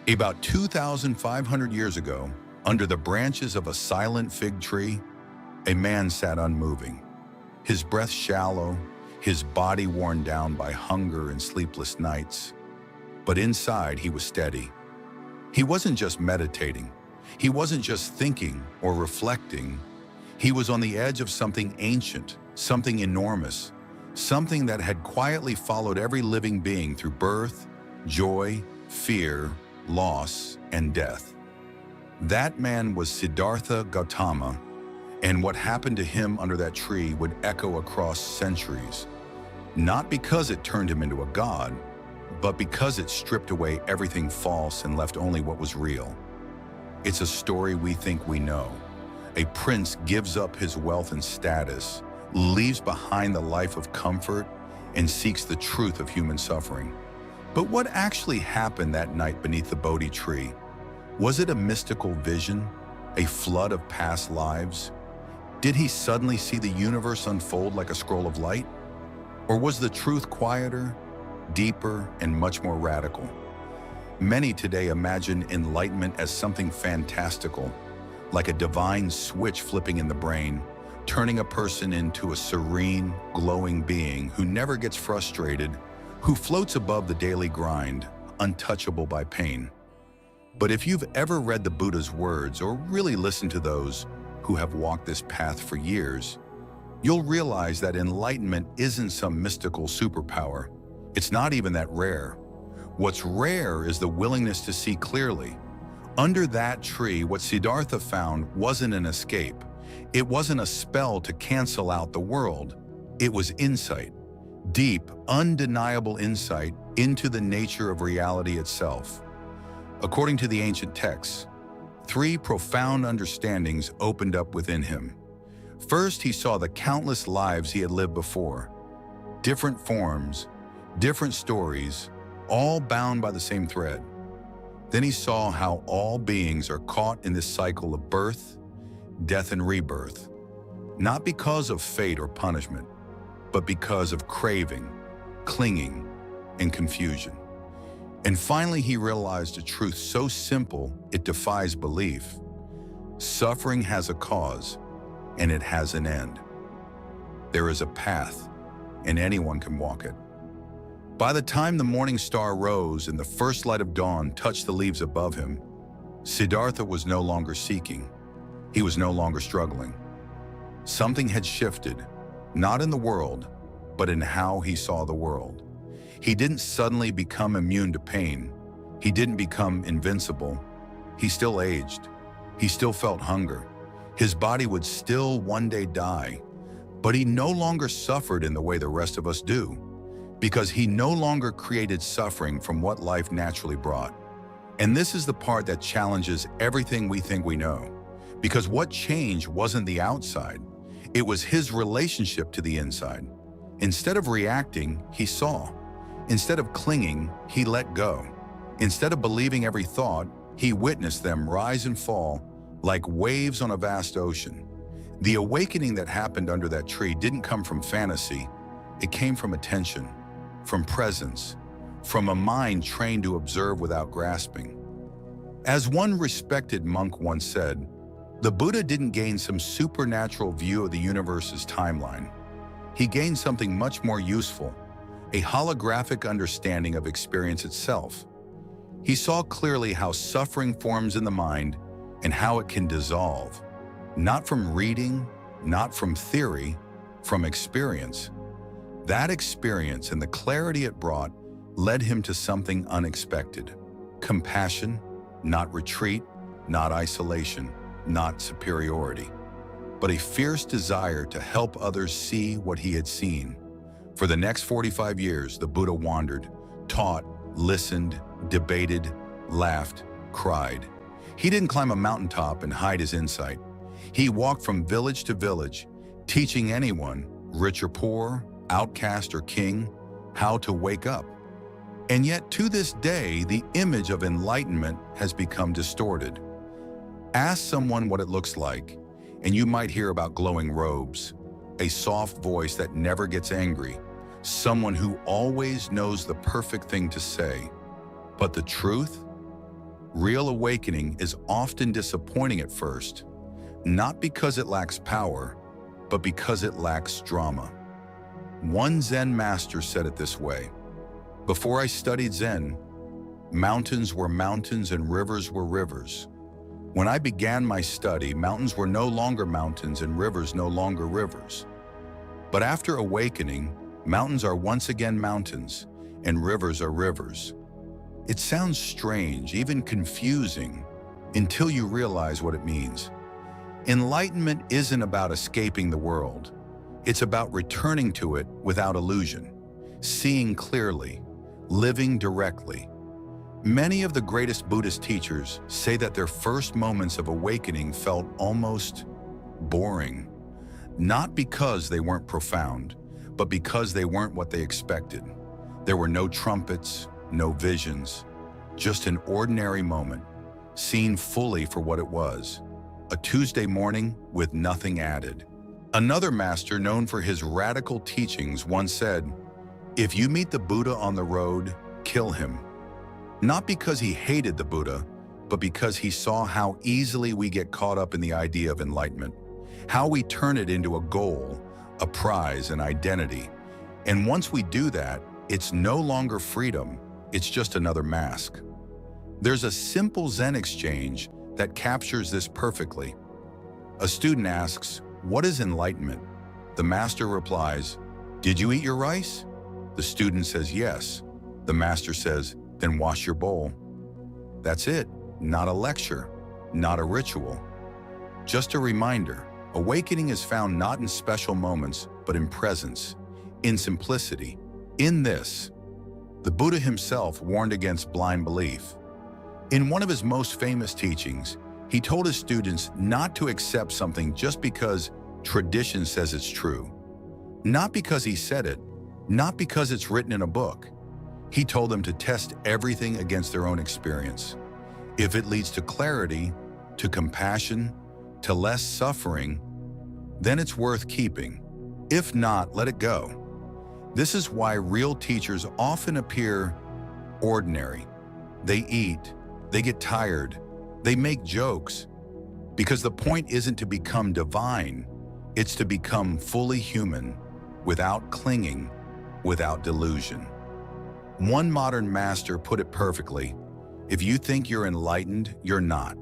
About 2,500 years ago, under the branches of a silent fig tree, a man sat unmoving, his breath shallow, his body worn down by hunger and sleepless nights. But inside, he was steady. He wasn't just meditating. He wasn't just thinking or reflecting. He was on the edge of something ancient, something enormous, something that had quietly followed every living being through birth, joy, fear, loss, and death. That man was Siddhartha Gautama, and what happened to him under that tree would echo across centuries, not because it turned him into a god, but because it stripped away everything false and left only what was real. It's a story we think we know. A prince gives up his wealth and status, leaves behind the life of comfort, and seeks the truth of human suffering. But what actually happened that night beneath the Bodhi tree? Was it a mystical vision? A flood of past lives? Did he suddenly see the universe unfold like a scroll of light? Or was the truth quieter, deeper, and much more radical? Many today imagine enlightenment as something fantastical, like a divine switch flipping in the brain, turning a person into a serene, glowing being who never gets frustrated, who floats above the daily grind, untouchable by pain. But if you've ever read the Buddha's words or really listened to those who have walked this path for years, you'll realize that enlightenment isn't some mystical superpower. It's not even that rare. What's rare is the willingness to see clearly. Under that tree, what Siddhartha found wasn't an escape. It wasn't a spell to cancel out the world. It was insight. Deep, undeniable insight into the nature of reality itself. According to the ancient texts, 3 profound understandings opened up within him. First, he saw the countless lives he had lived before. Different forms, different stories, all bound by the same thread. Then he saw how all beings are caught in this cycle of birth, death, and rebirth, not because of fate or punishment, but because of craving, clinging, and confusion. And finally, he realized a truth so simple it defies belief. Suffering has a cause, and it has an end. There is a path, and anyone can walk it. By the time the morning star rose and the first light of dawn touched the leaves above him, Siddhartha was no longer seeking. He was no longer struggling. Something had shifted, not in the world, but in how he saw the world. He didn't suddenly become immune to pain. He didn't become invincible. He still aged. He still felt hunger. His body would still one day die, but he no longer suffered in the way the rest of us do, because he no longer created suffering from what life naturally brought. And this is the part that challenges everything we think we know, because what changed wasn't the outside, it was his relationship to the inside. Instead of reacting, he saw. Instead of clinging, he let go. Instead of believing every thought, he witnessed them rise and fall like waves on a vast ocean. The awakening that happened under that tree didn't come from fantasy. It came from attention, from presence, from a mind trained to observe without grasping. As one respected monk once said, the Buddha didn't gain some supernatural view of the universe's timeline. He gained something much more useful, a holographic understanding of experience itself. He saw clearly how suffering forms in the mind and how it can dissolve, not from reading, not from theory, from experience. That experience and the clarity it brought led him to something unexpected. Compassion, not retreat, not isolation, not superiority, but a fierce desire to help others see what he had seen. For the next 45 years, the Buddha wandered, taught, listened, debated, laughed, cried. He didn't climb a mountaintop and hide his insight. He walked from village to village, teaching anyone, rich or poor, outcast or king, how to wake up. And yet, to this day, the image of enlightenment has become distorted. Ask someone what it looks like, and you might hear about glowing robes, a soft voice that never gets angry, someone who always knows the perfect thing to say. But the truth? Real awakening is often disappointing at first, not because it lacks power, but because it lacks drama. One Zen master said it this way: "Before I studied Zen, mountains were mountains and rivers were rivers. When I began my study, mountains were no longer mountains and rivers no longer rivers. But after awakening, mountains are once again mountains and rivers are rivers." It sounds strange, even confusing, until you realize what it means. Enlightenment isn't about escaping the world. It's about returning to it without illusion, seeing clearly, living directly. Many of the greatest Buddhist teachers say that their first moments of awakening felt almost boring, not because they weren't profound, but because they weren't what they expected. There were no trumpets, no visions, just an ordinary moment, seen fully for what it was, a Tuesday morning with nothing added. Another master known for his radical teachings once said, "If you meet the Buddha on the road, kill him." Not because he hated the Buddha, but because he saw how easily we get caught up in the idea of enlightenment, how we turn it into a goal, a prize, an identity. And once we do that, it's no longer freedom, it's just another mask. There's a simple Zen exchange that captures this perfectly. A student asks, "What is enlightenment?" The master replies, "Did you eat your rice?" The student says, "Yes." The master says, "Then wash your bowl." That's it, not a lecture, not a ritual. Just a reminder, awakening is found not in special moments, but in presence, in simplicity. In this, the Buddha himself warned against blind belief. In one of his most famous teachings, he told his students not to accept something just because tradition says it's true. Not because he said it, not because it's written in a book. He told them to test everything against their own experience. If it leads to clarity, to compassion, to less suffering, then it's worth keeping. If not, let it go. This is why real teachers often appear ordinary. They eat, they get tired, they make jokes, because the point isn't to become divine, it's to become fully human, without clinging, without delusion. One modern master put it perfectly: if you think you're enlightened, you're not.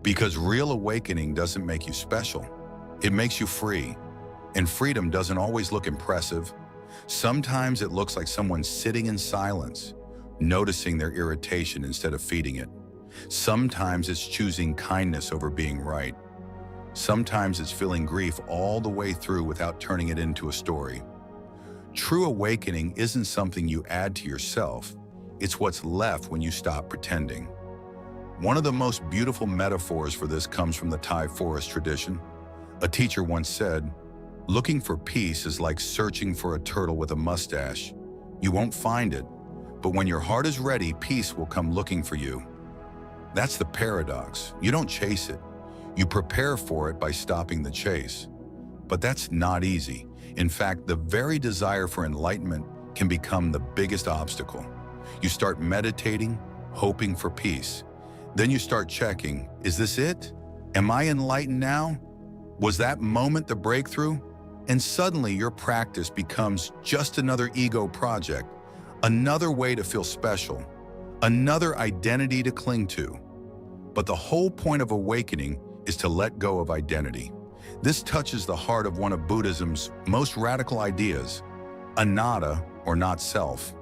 Because real awakening doesn't make you special, it makes you free. And freedom doesn't always look impressive. Sometimes it looks like someone sitting in silence, noticing their irritation instead of feeding it. Sometimes it's choosing kindness over being right. Sometimes it's feeling grief all the way through without turning it into a story. True awakening isn't something you add to yourself, it's what's left when you stop pretending. One of the most beautiful metaphors for this comes from the Thai forest tradition. A teacher once said, "Looking for peace is like searching for a turtle with a mustache. You won't find it, but when your heart is ready, peace will come looking for you." That's the paradox. You don't chase it. You prepare for it by stopping the chase. But that's not easy. In fact, the very desire for enlightenment can become the biggest obstacle. You start meditating, hoping for peace. Then you start checking, is this it? Am I enlightened now? Was that moment the breakthrough? And suddenly your practice becomes just another ego project, another way to feel special, another identity to cling to. But the whole point of awakening is to let go of identity. This touches the heart of one of Buddhism's most radical ideas, anatta, or not self.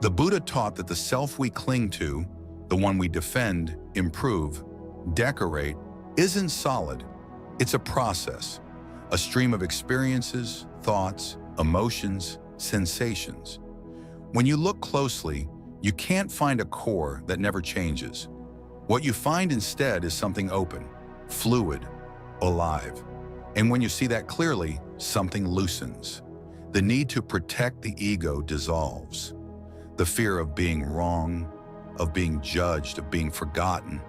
The Buddha taught that the self we cling to, the one we defend, improve, decorate, isn't solid. It's a process, a stream of experiences, thoughts, emotions, sensations. When you look closely, you can't find a core that never changes. What you find instead is something open, fluid, alive. And when you see that clearly, something loosens. The need to protect the ego dissolves. The fear of being wrong, of being judged, of being forgotten,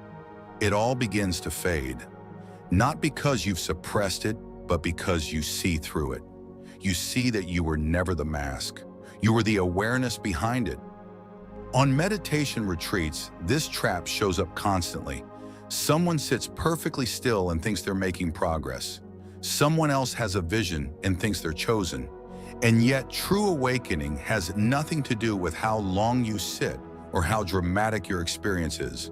it all begins to fade. Not because you've suppressed it, but because you see through it. You see that you were never the mask. You were the awareness behind it. On meditation retreats, this trap shows up constantly. Someone sits perfectly still and thinks they're making progress. Someone else has a vision and thinks they're chosen. And yet, true awakening has nothing to do with how long you sit or how dramatic your experience is.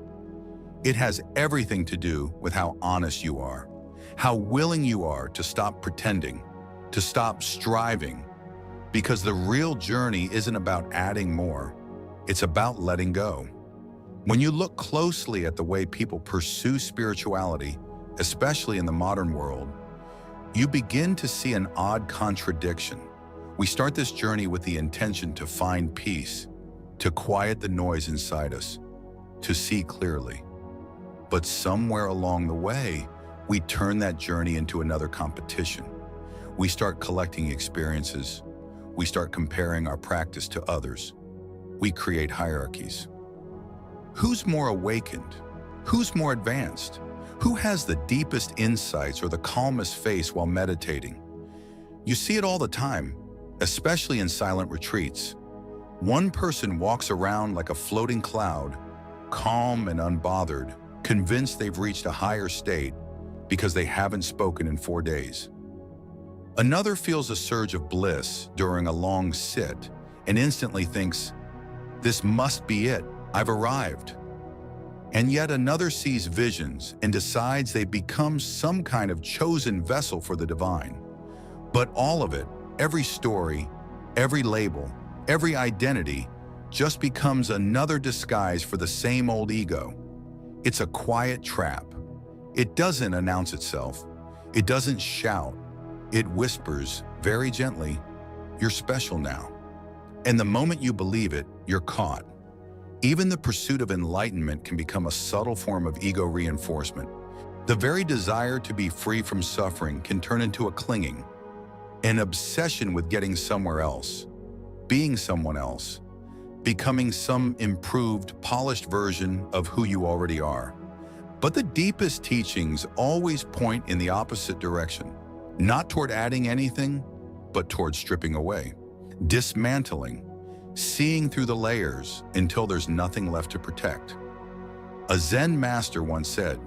It has everything to do with how honest you are, how willing you are to stop pretending, to stop striving, because the real journey isn't about adding more, it's about letting go. When you look closely at the way people pursue spirituality, especially in the modern world, you begin to see an odd contradiction. We start this journey with the intention to find peace, to quiet the noise inside us, to see clearly. But somewhere along the way, we turn that journey into another competition. We start collecting experiences. We start comparing our practice to others. We create hierarchies. Who's more awakened? Who's more advanced? Who has the deepest insights or the calmest face while meditating? You see it all the time, especially in silent retreats. One person walks around like a floating cloud, calm and unbothered, convinced they've reached a higher state because they haven't spoken in 4 days. Another feels a surge of bliss during a long sit and instantly thinks, "This must be it, I've arrived." And yet another sees visions and decides they become some kind of chosen vessel for the divine. But all of it, every story, every label, every identity, just becomes another disguise for the same old ego. It's a quiet trap. It doesn't announce itself. It doesn't shout. It whispers very gently, "You're special now." And the moment you believe it, you're caught. Even the pursuit of enlightenment can become a subtle form of ego reinforcement. The very desire to be free from suffering can turn into a clinging, an obsession with getting somewhere else, being someone else, becoming some improved, polished version of who you already are. But the deepest teachings always point in the opposite direction, not toward adding anything, but toward stripping away, dismantling, seeing through the layers until there's nothing left to protect. A Zen master once said,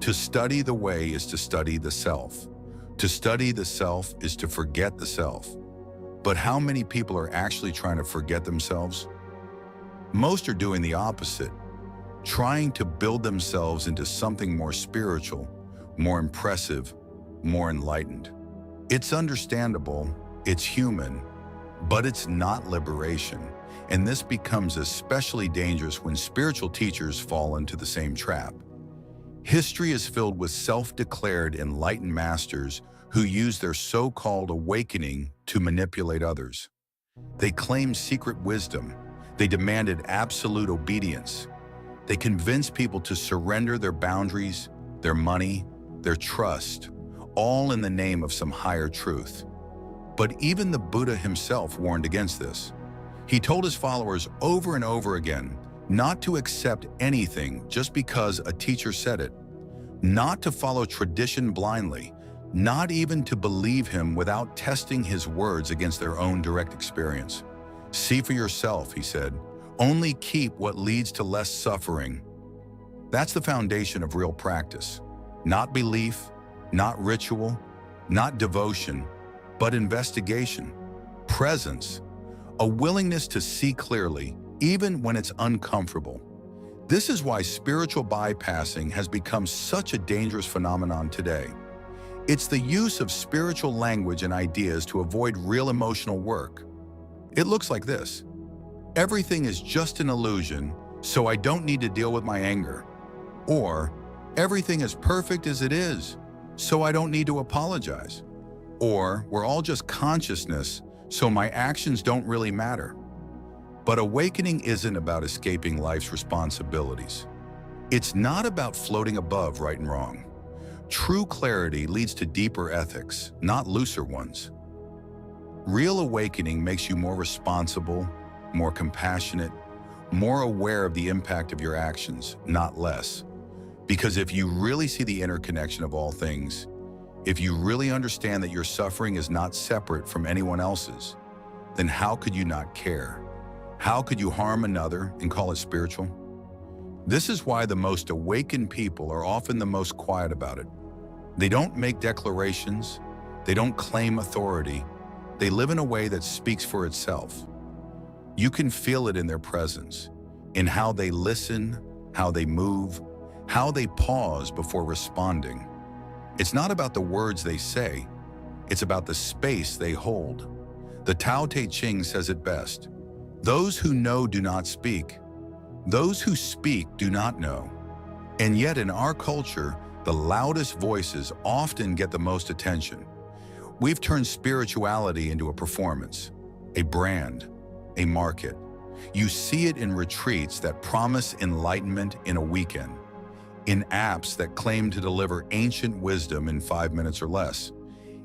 "To study the way is to study the self. To study the self is to forget the self." But how many people are actually trying to forget themselves? Most are doing the opposite, trying to build themselves into something more spiritual, more impressive, more enlightened. It's understandable, it's human, but it's not liberation, and this becomes especially dangerous when spiritual teachers fall into the same trap. History is filled with self-declared enlightened masters who use their so-called awakening to manipulate others. They claimed secret wisdom. They demanded absolute obedience. They convinced people to surrender their boundaries, their money, their trust, all in the name of some higher truth. But even the Buddha himself warned against this. He told his followers over and over again not to accept anything just because a teacher said it, not to follow tradition blindly, not even to believe him without testing his words against their own direct experience. "See for yourself," he said. "Only keep what leads to less suffering." That's the foundation of real practice. Not belief, not ritual, not devotion, but investigation, presence, a willingness to see clearly, even when it's uncomfortable. This is why spiritual bypassing has become such a dangerous phenomenon today. It's the use of spiritual language and ideas to avoid real emotional work. It looks like this: "Everything is just an illusion, so I don't need to deal with my anger." Or, "Everything is perfect as it is, so I don't need to apologize." Or, "We're all just consciousness, so my actions don't really matter." But awakening isn't about escaping life's responsibilities. It's not about floating above right and wrong. True clarity leads to deeper ethics, not looser ones. Real awakening makes you more responsible, more compassionate, more aware of the impact of your actions, not less. Because if you really see the interconnection of all things, if you really understand that your suffering is not separate from anyone else's, then how could you not care? How could you harm another and call it spiritual? This is why the most awakened people are often the most quiet about it. They don't make declarations, they don't claim authority, they live in a way that speaks for itself. You can feel it in their presence, in how they listen, how they move, how they pause before responding. It's not about the words they say, it's about the space they hold. The Tao Te Ching says it best: those who know do not speak. Those who speak do not know. And yet in our culture, the loudest voices often get the most attention. We've turned spirituality into a performance, a brand, a market. You see it in retreats that promise enlightenment in a weekend, in apps that claim to deliver ancient wisdom in 5 minutes or less,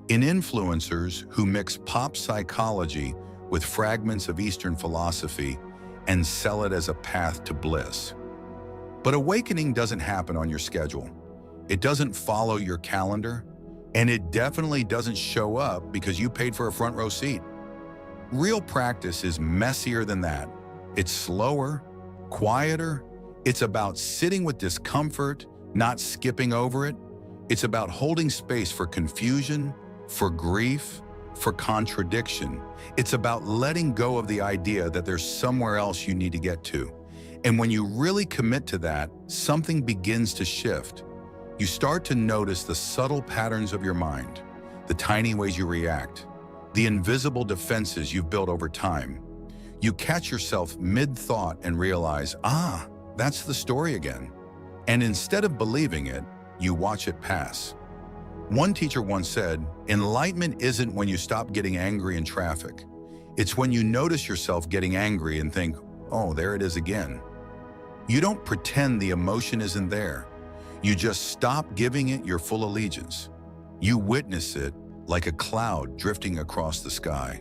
in influencers who mix pop psychology with fragments of Eastern philosophy and sell it as a path to bliss. But awakening doesn't happen on your schedule. It doesn't follow your calendar, and it definitely doesn't show up because you paid for a front row seat. Real practice is messier than that. It's slower, quieter. It's about sitting with discomfort, not skipping over it. It's about holding space for confusion, for grief, for contradiction. It's about letting go of the idea that there's somewhere else you need to get to. And when you really commit to that, something begins to shift. You start to notice the subtle patterns of your mind, the tiny ways you react, the invisible defenses you've built over time. You catch yourself mid-thought and realize, that's the story again. And instead of believing it, you watch it pass. One teacher once said, enlightenment isn't when you stop getting angry in traffic. It's when you notice yourself getting angry and think, oh, there it is again. You don't pretend the emotion isn't there. You just stop giving it your full allegiance. You witness it like a cloud drifting across the sky.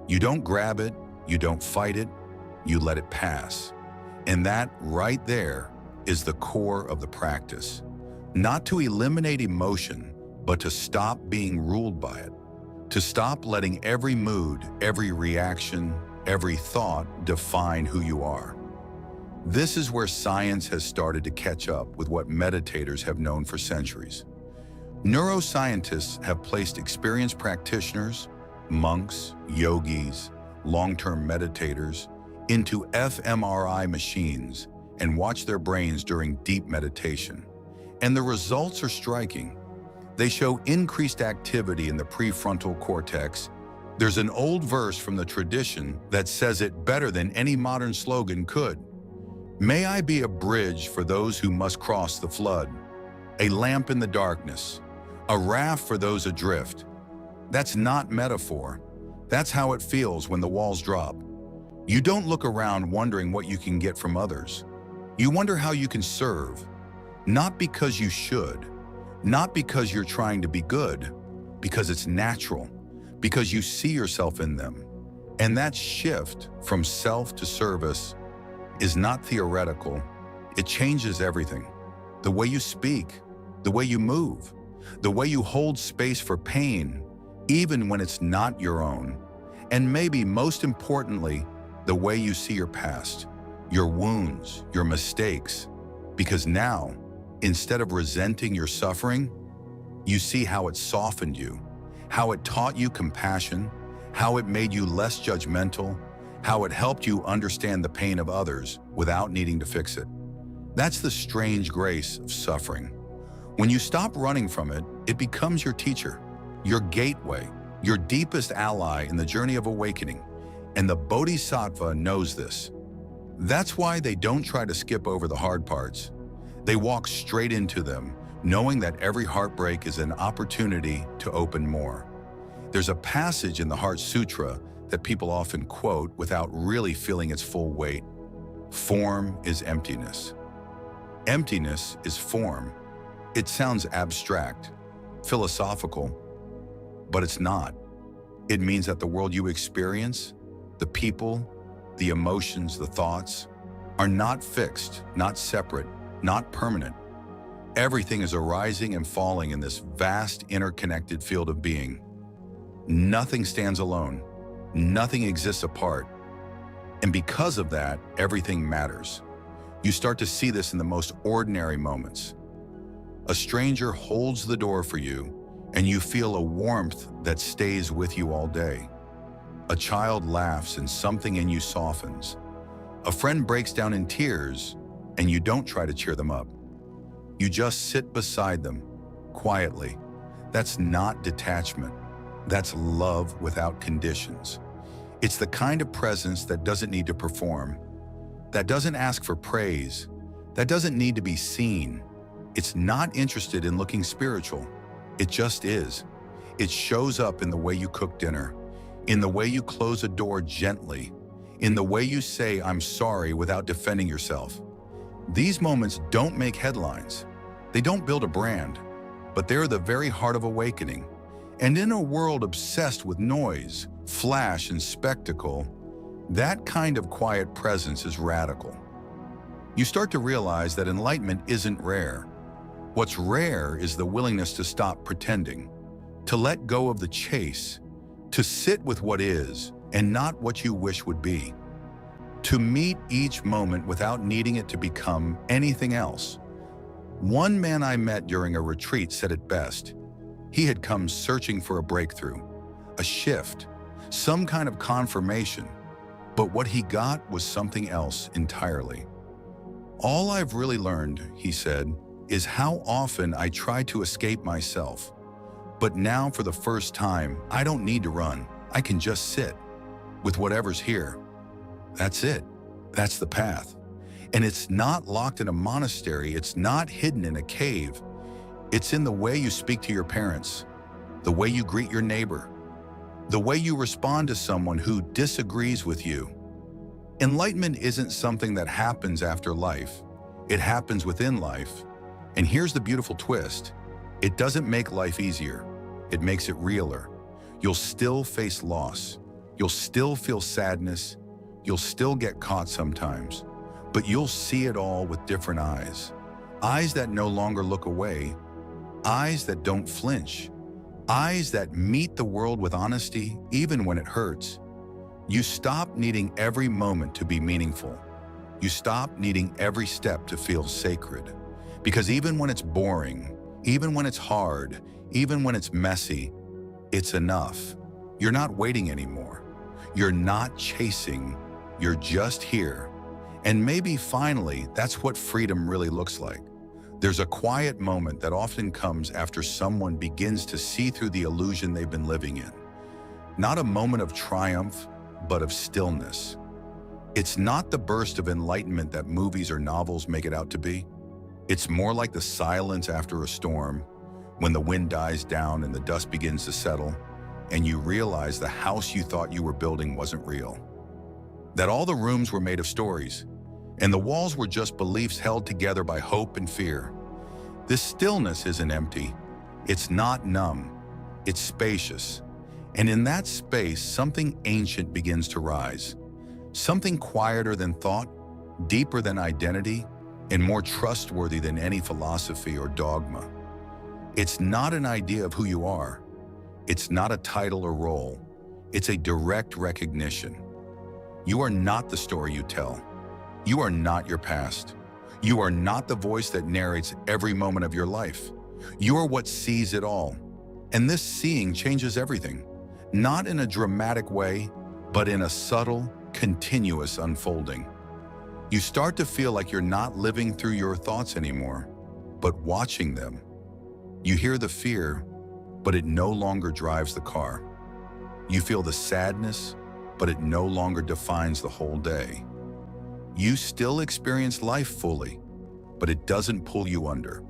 You don't grab it, you don't fight it, you let it pass. And that right there is the core of the practice. Not to eliminate emotion, but to stop being ruled by it. To stop letting every mood, every reaction, every thought define who you are. This is where science has started to catch up with what meditators have known for centuries. Neuroscientists have placed experienced practitioners, monks, yogis, long-term meditators into fMRI machines and watched their brains during deep meditation. And the results are striking. They show increased activity in the prefrontal cortex. There's an old verse from the tradition that says it better than any modern slogan could. May I be a bridge for those who must cross the flood, a lamp in the darkness, a raft for those adrift. That's not metaphor. That's how it feels when the walls drop. You don't look around wondering what you can get from others. You wonder how you can serve, not because you should, not because you're trying to be good, because it's natural, because you see yourself in them. And that shift from self to service is not theoretical. It changes everything. The way you speak, the way you move, the way you hold space for pain, even when it's not your own. And maybe most importantly, the way you see your past, your wounds, your mistakes. Because now, instead of resenting your suffering, you see how it softened you, how it taught you compassion, how it made you less judgmental, how it helped you understand the pain of others without needing to fix it. That's the strange grace of suffering. When you stop running from it, it becomes your teacher, your gateway, your deepest ally in the journey of awakening. And the Bodhisattva knows this. That's why they don't try to skip over the hard parts. They walk straight into them, knowing that every heartbreak is an opportunity to open more. There's a passage in the Heart Sutra that people often quote without really feeling its full weight. Form is emptiness. Emptiness is form. It sounds abstract, philosophical, but it's not. It means that the world you experience, the people, the emotions, the thoughts, are not fixed, not separate, not permanent. Everything is arising and falling in this vast interconnected field of being. Nothing stands alone. Nothing exists apart. And because of that, everything matters. You start to see this in the most ordinary moments. A stranger holds the door for you, and you feel a warmth that stays with you all day. A child laughs and something in you softens. A friend breaks down in tears, and you don't try to cheer them up. You just sit beside them, quietly. That's not detachment. That's love without conditions. It's the kind of presence that doesn't need to perform, that doesn't ask for praise, that doesn't need to be seen. It's not interested in looking spiritual. It just is. It shows up in the way you cook dinner, in the way you close a door gently, in the way you say, "I'm sorry," without defending yourself. These moments don't make headlines. They don't build a brand, but they're the very heart of awakening. And in a world obsessed with noise, flash, and spectacle, that kind of quiet presence is radical. You start to realize that enlightenment isn't rare. What's rare is the willingness to stop pretending, to let go of the chase, to sit with what is and not what you wish would be, to meet each moment without needing it to become anything else. One man I met during a retreat said it best. He had come searching for a breakthrough, a shift, some kind of confirmation, but what he got was something else entirely. "All I've really learned," he said, "is how often I try to escape myself. But now, for the first time, I don't need to run. I can just sit with whatever's here. That's it. That's the path. And it's not locked in a monastery. It's not hidden in a cave. It's in the way you speak to your parents, the way you greet your neighbor, the way you respond to someone who disagrees with you." Enlightenment isn't something that happens after life. It happens within life. And here's the beautiful twist. It doesn't make life easier. It makes it realer. You'll still face loss. You'll still feel sadness. You'll still get caught sometimes. But you'll see it all with different eyes. Eyes that no longer look away. Eyes that don't flinch. Eyes that meet the world with honesty, even when it hurts. You stop needing every moment to be meaningful. You stop needing every step to feel sacred. Because even when it's boring, even when it's hard, even when it's messy, it's enough. You're not waiting anymore. You're not chasing. You're just here. And maybe finally, that's what freedom really looks like. There's a quiet moment that often comes after someone begins to see through the illusion they've been living in. Not a moment of triumph, but of stillness. It's not the burst of enlightenment that movies or novels make it out to be. It's more like the silence after a storm, when the wind dies down and the dust begins to settle, and you realize the house you thought you were building wasn't real. That all the rooms were made of stories, and the walls were just beliefs held together by hope and fear. This stillness isn't empty. It's not numb. It's spacious. And in that space, something ancient begins to rise. Something quieter than thought, deeper than identity, and more trustworthy than any philosophy or dogma. It's not an idea of who you are. It's not a title or role. It's a direct recognition. You are not the story you tell. You are not your past. You are not the voice that narrates every moment of your life. You are what sees it all. And this seeing changes everything. Not in a dramatic way, but in a subtle, continuous unfolding. You start to feel like you're not living through your thoughts anymore, but watching them. You hear the fear, but it no longer drives the car. You feel the sadness, but it no longer defines the whole day. You still experience life fully, but it doesn't pull you under.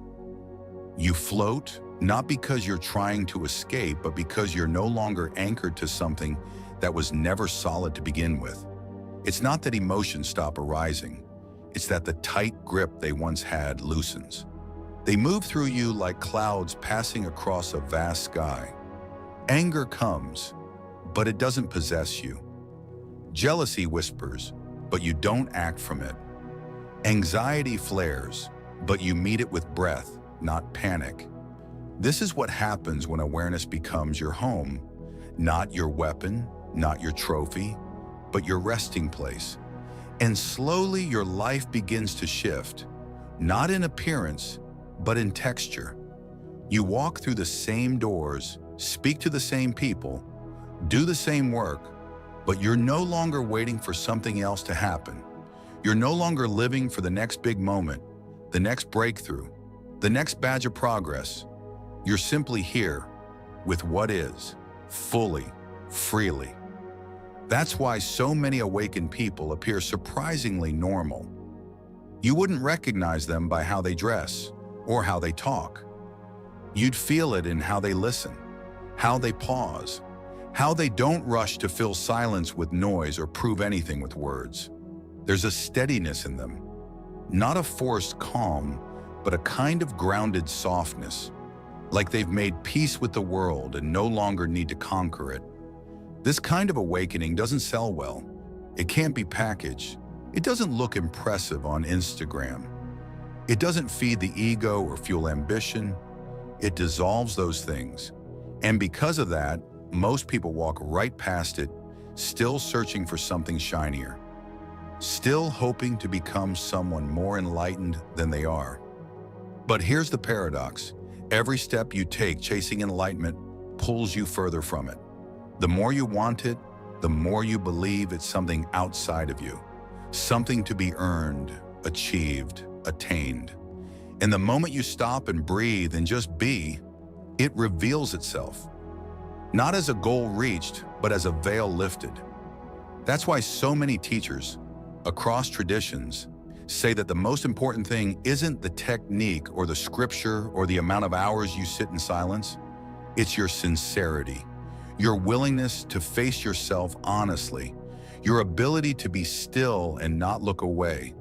You float, not because you're trying to escape, but because you're no longer anchored to something that was never solid to begin with. It's not that emotions stop arising. It's that the tight grip they once had loosens. They move through you like clouds passing across a vast sky. Anger comes, but it doesn't possess you. Jealousy whispers, but you don't act from it. Anxiety flares, but you meet it with breath, not panic. This is what happens when awareness becomes your home, not your weapon, not your trophy, but your resting place. And slowly your life begins to shift, not in appearance, but in texture. You walk through the same doors, speak to the same people, do the same work, but you're no longer waiting for something else to happen. You're no longer living for the next big moment, the next breakthrough, the next badge of progress. You're simply here with what is, fully, freely. That's why so many awakened people appear surprisingly normal. You wouldn't recognize them by how they dress or how they talk. You'd feel it in how they listen, how they pause, how they don't rush to fill silence with noise or prove anything with words. There's a steadiness in them, not a forced calm, but a kind of grounded softness, like they've made peace with the world and no longer need to conquer it. This kind of awakening doesn't sell well. It can't be packaged. It doesn't look impressive on Instagram. It doesn't feed the ego or fuel ambition. It dissolves those things. And because of that, most people walk right past it, still searching for something shinier, still hoping to become someone more enlightened than they are. But here's the paradox. Every step you take chasing enlightenment pulls you further from it. The more you want it, the more you believe it's something outside of you, something to be earned, achieved, attained. And the moment you stop and breathe and just be, it reveals itself. Not as a goal reached, but as a veil lifted. That's why so many teachers, across traditions, say that the most important thing isn't the technique or the scripture or the amount of hours you sit in silence. It's your sincerity, your willingness to face yourself honestly, your ability to be still and not look away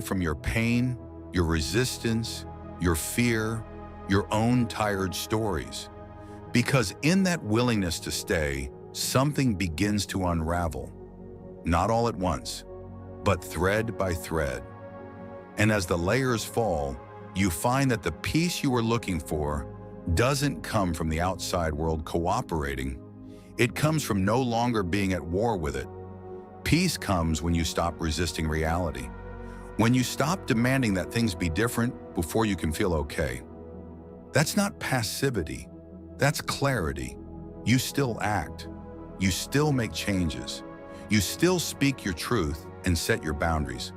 from your pain, your resistance, your fear, your own tired stories. Because in that willingness to stay, something begins to unravel. Not all at once, but thread by thread. And as the layers fall, you find that the peace you were looking for doesn't come from the outside world cooperating. It comes from no longer being at war with it. Peace comes when you stop resisting reality, when you stop demanding that things be different before you can feel okay. That's not passivity. That's clarity. You still act. You still make changes. You still speak your truth and set your boundaries.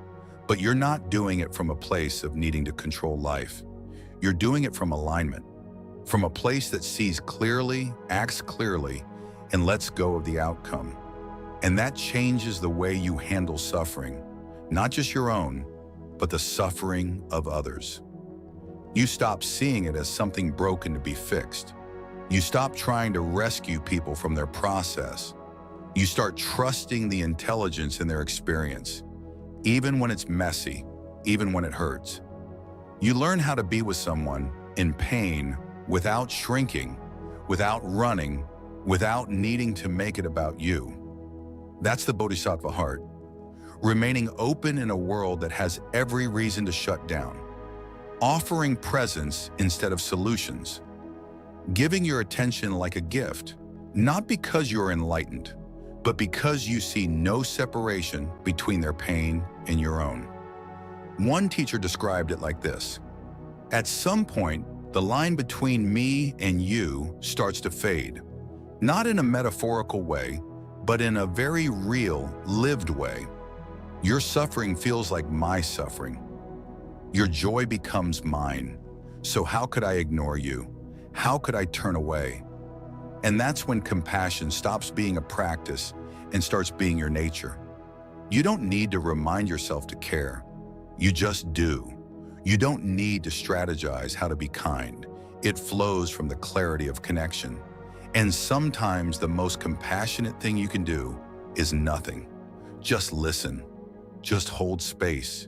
But you're not doing it from a place of needing to control life. You're doing it from alignment, from a place that sees clearly, acts clearly, and lets go of the outcome. And that changes the way you handle suffering, not just your own, but the suffering of others. You stop seeing it as something broken to be fixed. You stop trying to rescue people from their process. You start trusting the intelligence in their experience, even when it's messy, even when it hurts. You learn how to be with someone in pain without shrinking, without running, without needing to make it about you. That's the Bodhisattva heart, remaining open in a world that has every reason to shut down, offering presence instead of solutions, giving your attention like a gift, not because you're enlightened, but because you see no separation between their pain and your own. One teacher described it like this: at some point, the line between me and you starts to fade, not in a metaphorical way, but in a very real, lived way. Your suffering feels like my suffering. Your joy becomes mine. So how could I ignore you? How could I turn away? And that's when compassion stops being a practice and starts being your nature. You don't need to remind yourself to care. You just do. You don't need to strategize how to be kind. It flows from the clarity of connection. And sometimes the most compassionate thing you can do is nothing. Just listen. Just hold space.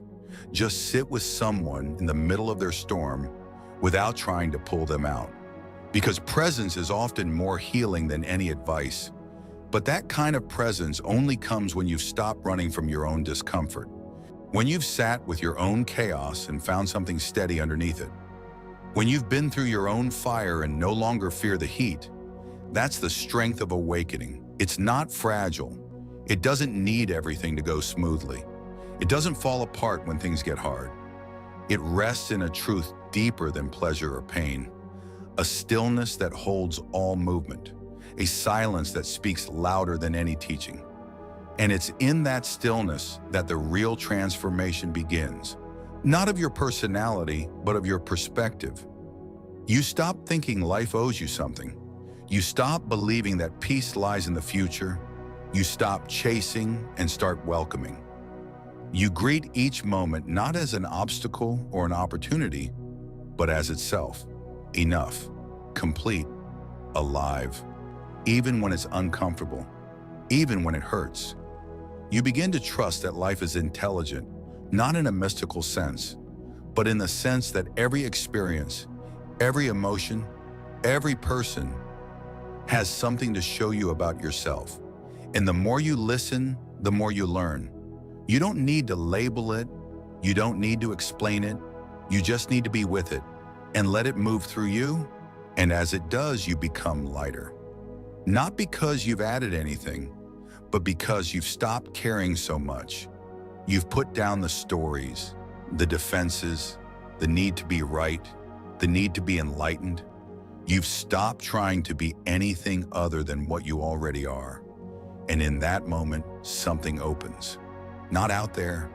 Just sit with someone in the middle of their storm without trying to pull them out. Because presence is often more healing than any advice. But that kind of presence only comes when you've stopped running from your own discomfort. When you've sat with your own chaos and found something steady underneath it. When you've been through your own fire and no longer fear the heat. That's the strength of awakening. It's not fragile. It doesn't need everything to go smoothly. It doesn't fall apart when things get hard. It rests in a truth deeper than pleasure or pain, a stillness that holds all movement, a silence that speaks louder than any teaching. And it's in that stillness that the real transformation begins, not of your personality, but of your perspective. You stop thinking life owes you something. You stop believing that peace lies in the future. You stop chasing and start welcoming. You greet each moment not as an obstacle or an opportunity, but as itself, enough, complete, alive, even when it's uncomfortable, even when it hurts. You begin to trust that life is intelligent, not in a mystical sense, but in the sense that every experience, every emotion, every person has something to show you about yourself. And the more you listen, the more you learn. You don't need to label it. You don't need to explain it. You just need to be with it and let it move through you. And as it does, you become lighter. Not because you've added anything, but because you've stopped caring so much. You've put down the stories, the defenses, the need to be right, the need to be enlightened. You've stopped trying to be anything other than what you already are. And in that moment, something opens. Not out there,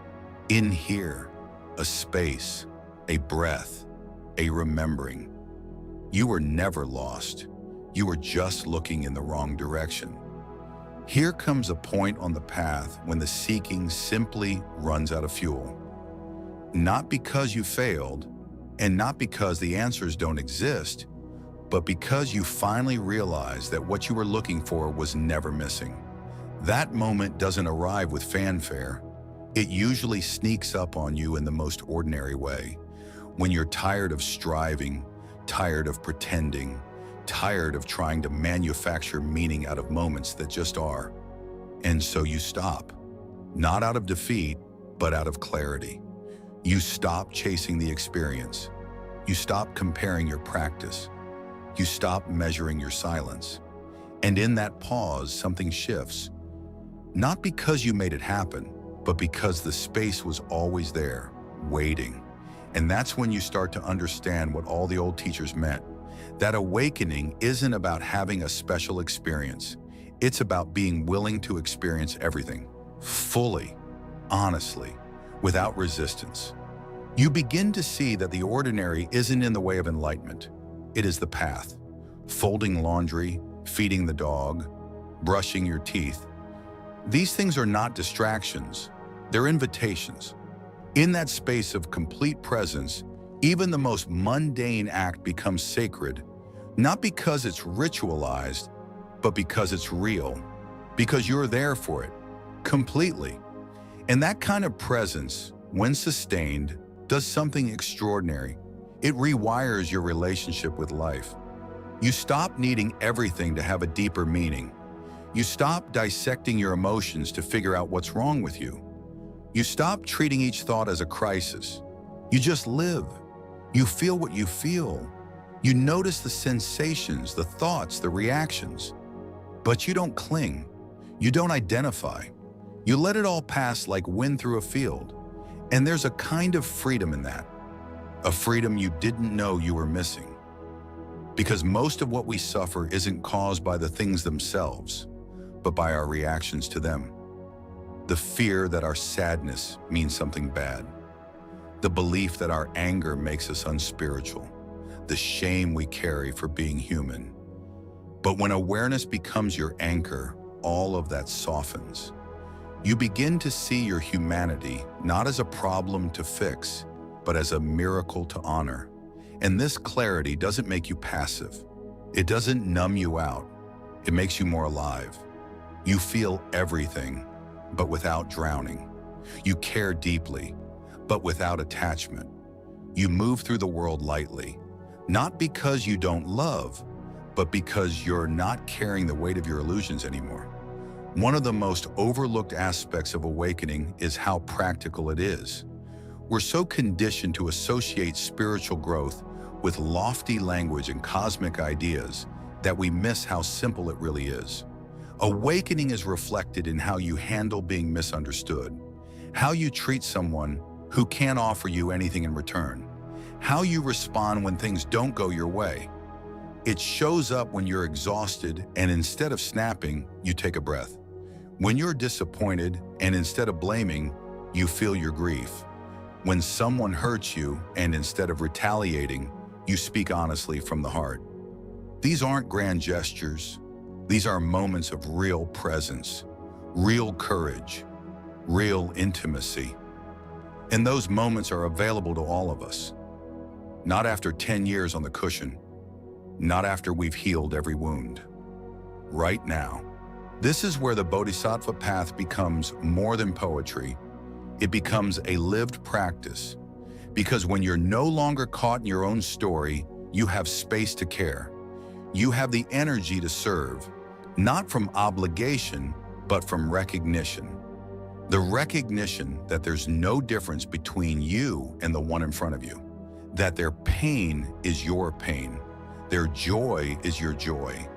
in here, a space, a breath, a remembering. You were never lost. You were just looking in the wrong direction. Here comes a point on the path when the seeking simply runs out of fuel. Not because you failed, and not because the answers don't exist, but because you finally realize that what you were looking for was never missing. That moment doesn't arrive with fanfare. It usually sneaks up on you in the most ordinary way. When you're tired of striving, tired of pretending, tired of trying to manufacture meaning out of moments that just are. And so you stop, not out of defeat, but out of clarity. You stop chasing the experience. You stop comparing your practice. You stop measuring your silence. And in that pause, something shifts. Not because you made it happen, but because the space was always there, waiting. And that's when you start to understand what all the old teachers meant. That awakening isn't about having a special experience. It's about being willing to experience everything, fully, honestly, without resistance. You begin to see that the ordinary isn't in the way of enlightenment. It is the path. Folding laundry, feeding the dog, brushing your teeth. These things are not distractions. They're invitations. In that space of complete presence, even the most mundane act becomes sacred, not because it's ritualized, but because it's real, because you're there for it, completely. And that kind of presence, when sustained, does something extraordinary. It rewires your relationship with life. You stop needing everything to have a deeper meaning. You stop dissecting your emotions to figure out what's wrong with you. You stop treating each thought as a crisis. You just live. You feel what you feel. You notice the sensations, the thoughts, the reactions. But you don't cling. You don't identify. You let it all pass like wind through a field. And there's a kind of freedom in that. A freedom you didn't know you were missing. Because most of what we suffer isn't caused by the things themselves, but by our reactions to them. The fear that our sadness means something bad. The belief that our anger makes us unspiritual. The shame we carry for being human. But when awareness becomes your anchor, all of that softens. You begin to see your humanity not as a problem to fix, but as a miracle to honor. And this clarity doesn't make you passive. It doesn't numb you out. It makes you more alive. You feel everything, but without drowning. You care deeply, but without attachment. You move through the world lightly, not because you don't love, but because you're not carrying the weight of your illusions anymore. One of the most overlooked aspects of awakening is how practical it is. We're so conditioned to associate spiritual growth with lofty language and cosmic ideas that we miss how simple it really is. Awakening is reflected in how you handle being misunderstood, how you treat someone who can't offer you anything in return, how you respond when things don't go your way. It shows up when you're exhausted and instead of snapping, you take a breath. When you're disappointed and instead of blaming, you feel your grief. When someone hurts you and instead of retaliating, you speak honestly from the heart. These aren't grand gestures. These are moments of real presence, real courage, real intimacy. And those moments are available to all of us. Not after 10 years on the cushion, not after we've healed every wound. Right now. This is where the Bodhisattva path becomes more than poetry. It becomes a lived practice. Because when you're no longer caught in your own story, you have space to care. You have the energy to serve, not from obligation, but from recognition. The recognition that there's no difference between you and the one in front of you, that their pain is your pain, their joy is your joy.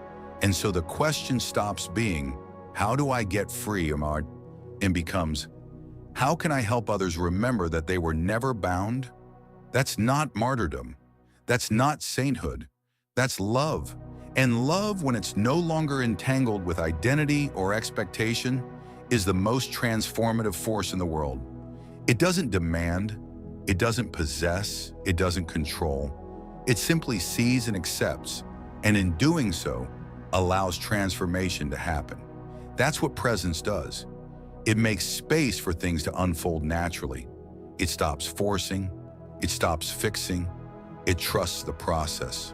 And so the question stops being, how do I get free, Ahmad? And becomes, how can I help others remember that they were never bound? That's not martyrdom. That's not sainthood. That's love. And love, when it's no longer entangled with identity or expectation, is the most transformative force in the world. It doesn't demand, it doesn't possess, it doesn't control. It simply sees and accepts, and in doing so, allows transformation to happen. That's what presence does. It makes space for things to unfold naturally. It stops forcing, it stops fixing, it trusts the process.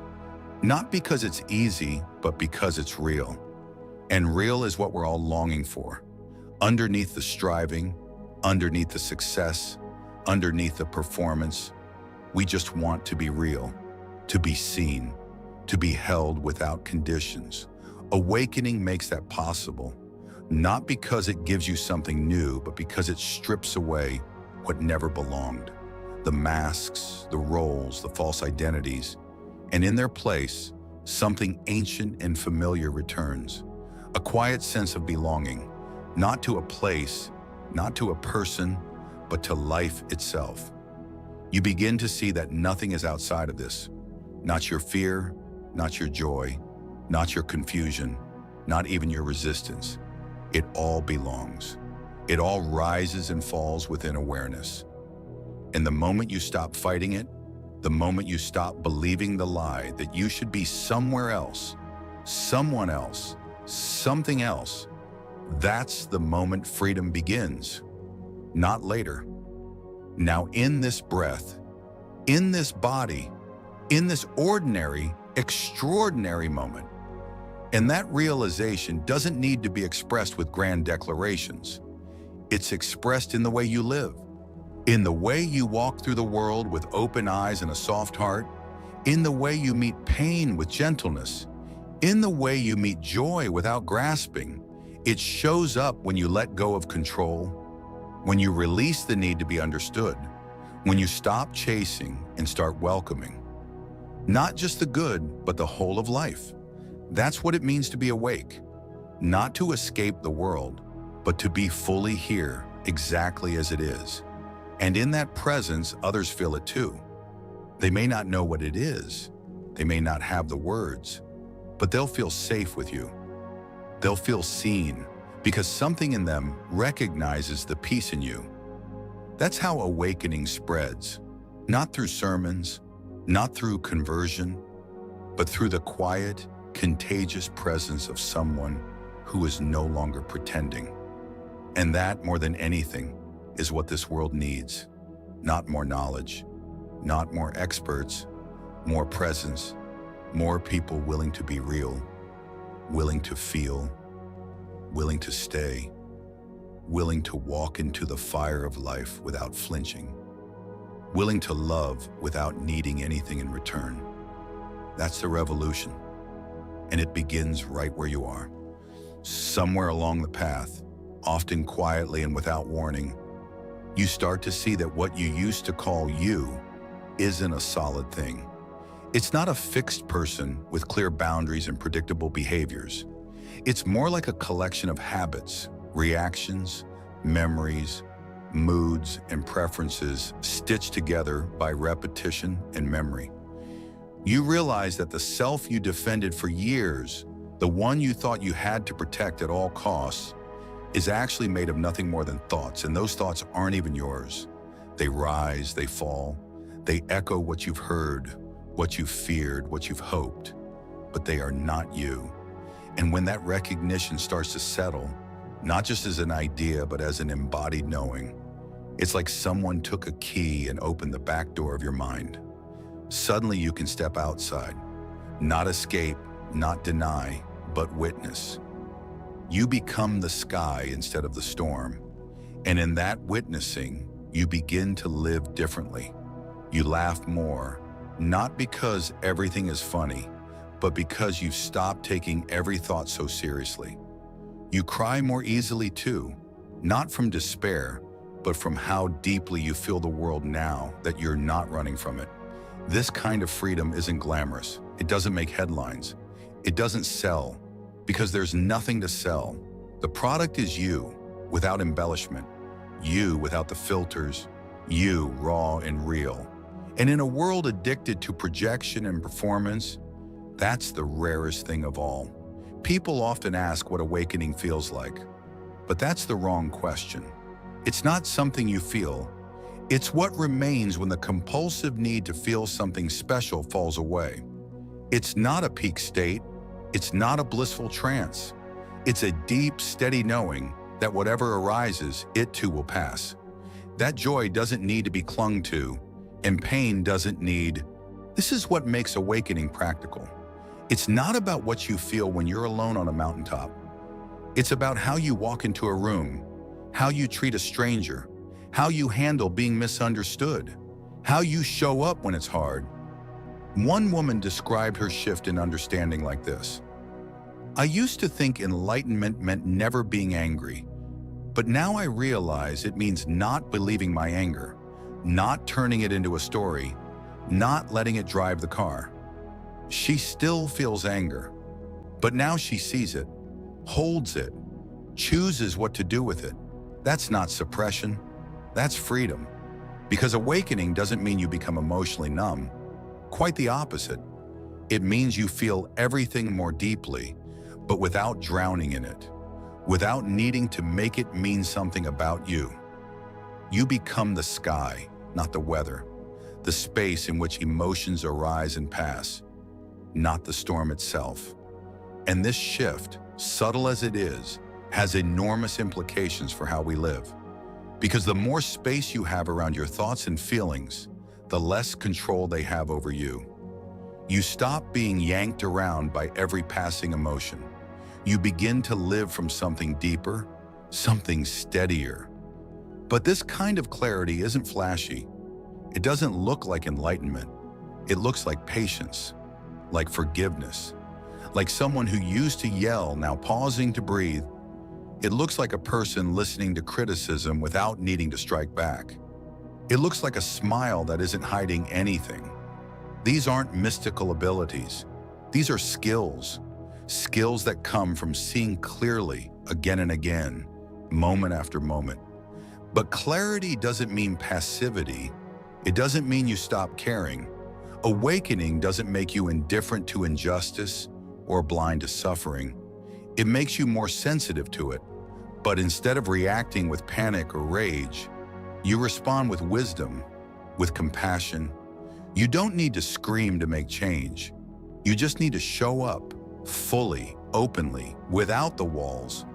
Not because it's easy, but because it's real. And real is what we're all longing for. Underneath the striving, underneath the success, underneath the performance, we just want to be real, to be seen, to be held without conditions. Awakening makes that possible, not because it gives you something new, but because it strips away what never belonged. The masks, the roles, the false identities, and in their place, something ancient and familiar returns. A quiet sense of belonging, not to a place, not to a person, but to life itself. You begin to see that nothing is outside of this. Not your fear, not your joy, not your confusion, not even your resistance. It all belongs. It all rises and falls within awareness. And the moment you stop fighting it, the moment you stop believing the lie that you should be somewhere else, someone else, something else, that's the moment freedom begins, not later. Now in this breath, in this body, in this ordinary, extraordinary moment. And that realization doesn't need to be expressed with grand declarations. It's expressed in the way you live, in the way you walk through the world with open eyes and a soft heart, in the way you meet pain with gentleness, in the way you meet joy without grasping. It shows up when you let go of control, when you release the need to be understood, when you stop chasing and start welcoming. Not just the good, but the whole of life. That's what it means to be awake. Not to escape the world, but to be fully here, exactly as it is. And in that presence, others feel it too. They may not know what it is. They may not have the words, but they'll feel safe with you. They'll feel seen because something in them recognizes the peace in you. That's how awakening spreads, not through sermons, not through conversion, but through the quiet, contagious presence of someone who is no longer pretending. And that, more than anything, is what this world needs. Not more knowledge, not more experts, more presence, more people willing to be real, willing to feel, willing to stay, willing to walk into the fire of life without flinching, willing to love without needing anything in return. That's the revolution. And it begins right where you are. Somewhere along the path, often quietly and without warning, you start to see that what you used to call you isn't a solid thing. It's not a fixed person with clear boundaries and predictable behaviors. It's more like a collection of habits, reactions, memories, moods, and preferences stitched together by repetition and memory. You realize that the self you defended for years, the one you thought you had to protect at all costs, is actually made of nothing more than thoughts, and those thoughts aren't even yours. They rise, they fall, they echo what you've heard, what you've feared, what you've hoped, but they are not you. And when that recognition starts to settle, not just as an idea, but as an embodied knowing, it's like someone took a key and opened the back door of your mind. Suddenly you can step outside, not escape, not deny, but witness. You become the sky instead of the storm. And in that witnessing, you begin to live differently. You laugh more, not because everything is funny, but because you've stopped taking every thought so seriously. You cry more easily too, not from despair, but from how deeply you feel the world now that you're not running from it. This kind of freedom isn't glamorous. It doesn't make headlines. It doesn't sell, because there's nothing to sell. The product is you, without embellishment. You without the filters. You raw and real. And in a world addicted to projection and performance, that's the rarest thing of all. People often ask what awakening feels like, but that's the wrong question. It's not something you feel. It's what remains when the compulsive need to feel something special falls away. It's not a peak state. It's not a blissful trance. It's a deep, steady knowing that whatever arises, it too will pass. That joy doesn't need to be clung to, and pain doesn't need. This is what makes awakening practical. It's not about what you feel when you're alone on a mountaintop. It's about how you walk into a room, how you treat a stranger, how you handle being misunderstood, how you show up when it's hard. One woman described her shift in understanding like this: I used to think enlightenment meant never being angry, but now I realize it means not believing my anger, not turning it into a story, not letting it drive the car. She still feels anger, but now she sees it, holds it, chooses what to do with it. That's not suppression, that's freedom. Because awakening doesn't mean you become emotionally numb. Quite the opposite. It means you feel everything more deeply, but without drowning in it, without needing to make it mean something about you. You become the sky, not the weather, the space in which emotions arise and pass, not the storm itself. And this shift, subtle as it is, has enormous implications for how we live. Because the more space you have around your thoughts and feelings, the less control they have over you. You stop being yanked around by every passing emotion. You begin to live from something deeper, something steadier. But this kind of clarity isn't flashy. It doesn't look like enlightenment. It looks like patience, like forgiveness, like someone who used to yell, now pausing to breathe. It looks like a person listening to criticism without needing to strike back. It looks like a smile that isn't hiding anything. These aren't mystical abilities. These are skills. Skills that come from seeing clearly again and again, moment after moment. But clarity doesn't mean passivity. It doesn't mean you stop caring. Awakening doesn't make you indifferent to injustice or blind to suffering. It makes you more sensitive to it. But instead of reacting with panic or rage, you respond with wisdom, with compassion. You don't need to scream to make change. You just need to show up fully, openly, without the walls.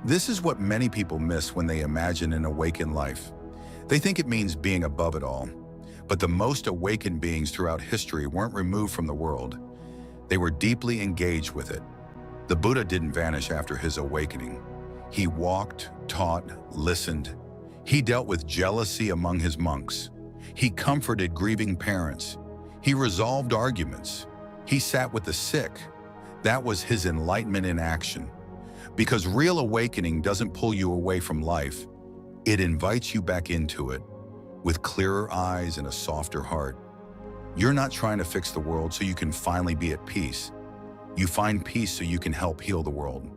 This is what many people miss when they imagine an awakened life. They think it means being above it all. But the most awakened beings throughout history weren't removed from the world. They were deeply engaged with it. The Buddha didn't vanish after his awakening. He walked, taught, listened. He dealt with jealousy among his monks. He comforted grieving parents. He resolved arguments. He sat with the sick. That was his enlightenment in action. Because real awakening doesn't pull you away from life. It invites you back into it, with clearer eyes and a softer heart. You're not trying to fix the world so you can finally be at peace. You find peace so you can help heal the world,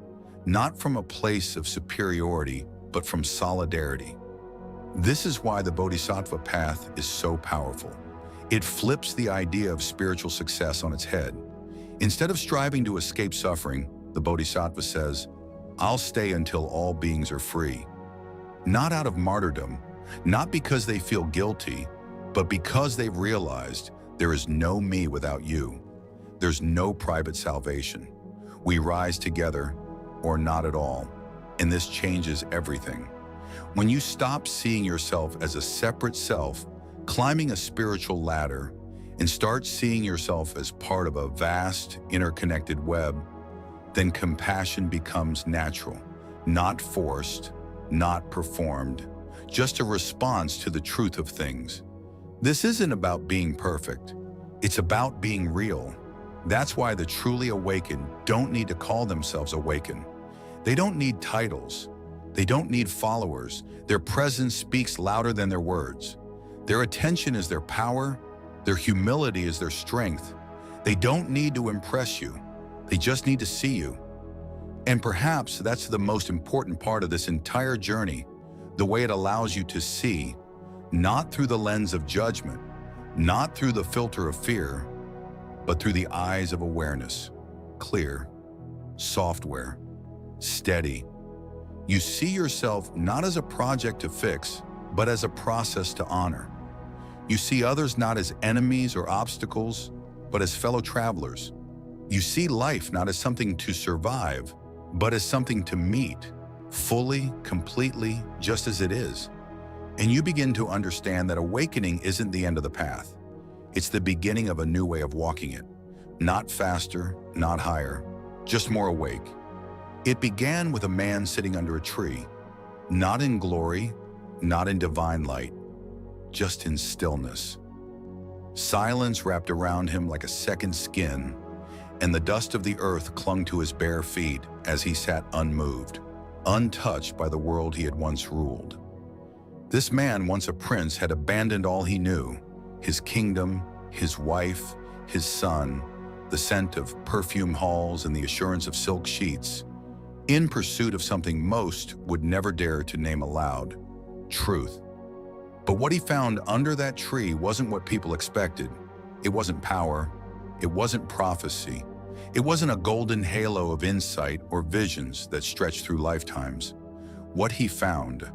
not from a place of superiority, but from solidarity. This is why the Bodhisattva path is so powerful. It flips the idea of spiritual success on its head. Instead of striving to escape suffering, the Bodhisattva says, I'll stay until all beings are free. Not out of martyrdom, not because they feel guilty, but because they've realized there is no me without you. There's no private salvation. We rise together or not at all, and this changes everything. When you stop seeing yourself as a separate self, climbing a spiritual ladder, and start seeing yourself as part of a vast, interconnected web, then compassion becomes natural, not forced, not performed, just a response to the truth of things. This isn't about being perfect. It's about being real. That's why the truly awakened don't need to call themselves awakened. They don't need titles. They don't need followers. Their presence speaks louder than their words. Their attention is their power. Their humility is their strength. They don't need to impress you. They just need to see you. And perhaps that's the most important part of this entire journey, the way it allows you to see, not through the lens of judgment, not through the filter of fear, but through the eyes of awareness. Clear, software, steady. You see yourself not as a project to fix, but as a process to honor. You see others not as enemies or obstacles, but as fellow travelers. You see life not as something to survive, but as something to meet, fully, completely, just as it is. And you begin to understand that awakening isn't the end of the path. It's the beginning of a new way of walking it. Not faster, not higher, just more awake. It began with a man sitting under a tree, not in glory, not in divine light, just in stillness. Silence wrapped around him like a second skin, and the dust of the earth clung to his bare feet as he sat unmoved, untouched by the world he had once ruled. This man, once a prince, had abandoned all he knew, his kingdom, his wife, his son, the scent of perfume halls and the assurance of silk sheets, in pursuit of something most would never dare to name aloud: truth. But what he found under that tree wasn't what people expected. It wasn't power. It wasn't prophecy. It wasn't a golden halo of insight or visions that stretched through lifetimes. What he found